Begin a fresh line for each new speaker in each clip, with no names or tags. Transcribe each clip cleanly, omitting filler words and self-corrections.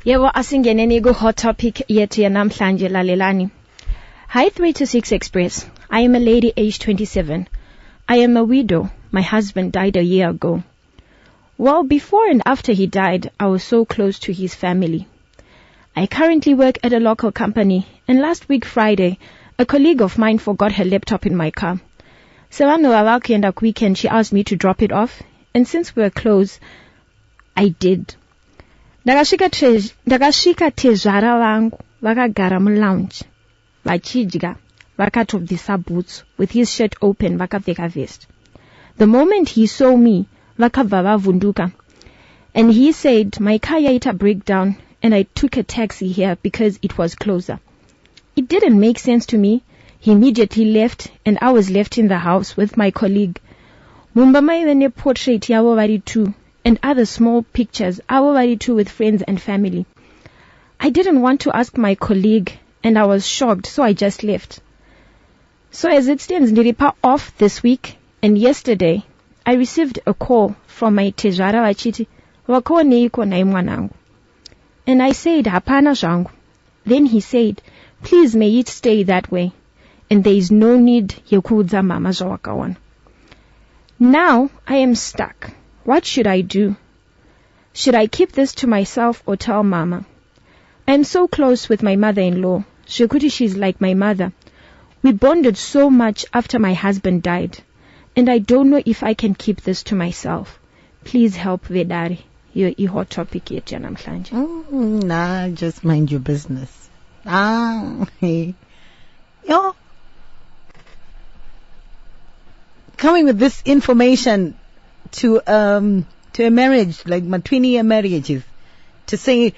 Yebo asingeneni ku hot topic yethu yanamhlanje lalelani. Hi 3 to 6 Express. I am a lady aged 27. I am a widow. My husband died a year ago. Well, before and after he died, I was so close to his family. I currently work at a local company, and last week Friday, a colleague of mine forgot her laptop in my car. So on the weekend, she asked me to drop it off, and since we were close, I did. Ndakashika Tezvara vangu vakagara mulounge vachidya vakatobvisa boots with his shirt open vakapfeka vest. The moment he saw me vakabva vavhunduka, and he said my car yaita breakdown and I took a taxi here because it was closer. It didn't make sense to me. He immediately left and I was left in the house with my colleague. Mumba maivene portrait yavo vari too, and other small pictures, avo vari too, with friends and family. I didn't want to ask my colleague and I was shocked, so I just left. So as it stands, ndiripa off this week, and yesterday I received a call from my Tezvara vachiti wakoneiko nai mwanangu, and I said hapana zvangu. Then he said, please may it stay that way, and there is no need yekuudza mama zvawakaona. Now I am stuck. What should I do? Should I keep this to myself or tell mama? I am so close with my mother-in-law. Shekuti, she's like my mother. We bonded so much after my husband died, and I don't know if I can keep this to myself. Please help Vedari. You're a hot topic yet, namhlanje.
Nah, just mind your business. Hey. Yo. Coming with this information to a marriage, like my 20-year marriages, to say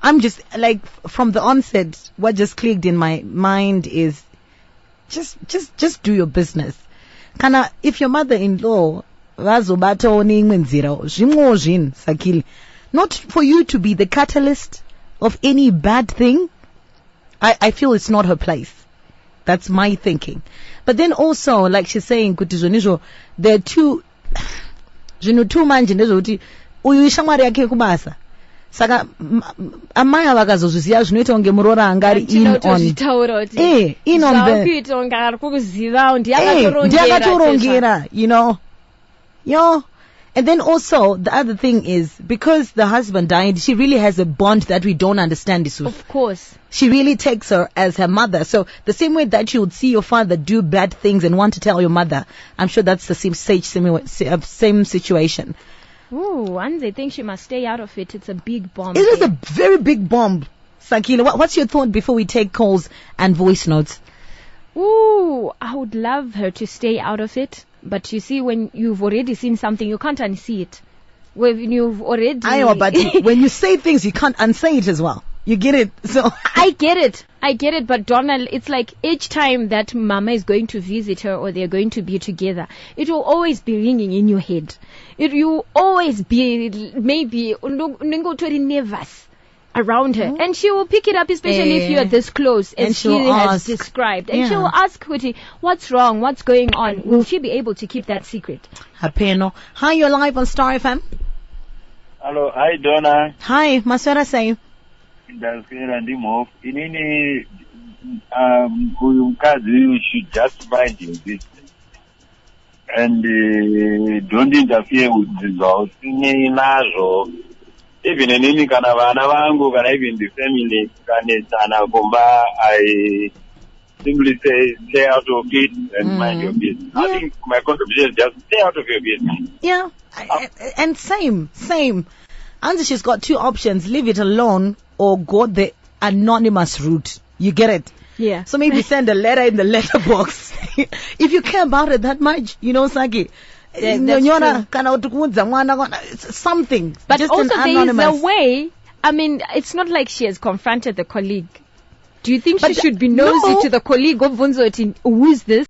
I'm just like, from the onset, what just clicked in my mind is just do your business. Kana, if your mother-in-law vazobata oningwenzira zvimwe sakili, not for you to be the catalyst of any bad thing, I feel it's not her place. That's my thinking. But then also, like she's saying, there are two manje ndezvekuti uyu ishamwari yake kubasa. Saka amai avakazozviziva zvinoita kunge muroora anga ari in on ndiyakatorongera, you know. Yo. And then also, the other thing is, because the husband died, she really has a bond that we don't understand.
Of course.
She really takes her as her mother. So the same way that you would see your father do bad things and want to tell your mother, I'm sure that's the same situation.
Ooh, and they think she must stay out of it. It's a big bomb.
It is a very big bomb. Sakila, what's your thought before we take calls and voice notes?
Ooh, I would love her to stay out of it. But you see, when you've already seen something, you can't unsee it. When you've already...
I know, but when you say things, you can't unsay it as well. You get it? So
I get it. But Donald, it's like each time that mama is going to visit her or they're going to be together, it will always be ringing in your head. It will always be maybe nervous around her, and she will pick it up, especially if you are this close, as she has described, and she will ask Kuti, what's wrong, what's going on? Will she be able to keep that secret?
Hi, you're live on Star FM.
Hello, hi Donna.
Hi, Maswera say.
Inini mukadzi, you should just mind his business and don't interfere with the even in any kind of vangu, kana even the family, kana kumba, I simply say, stay out of it and mind your business. Yeah. I think my contribution is just stay out of your business.
Yeah, and same. And she's got two options: leave it alone or go the anonymous route. You get it?
Yeah.
So maybe send a letter in the letterbox if you care about it that much, you know, Saki.
That's
something.
But
just
also there is a
anonymous
way. I mean, it's not like she has confronted the colleague. Do you think she should be nosy to the colleague of Vunzo? Who is this?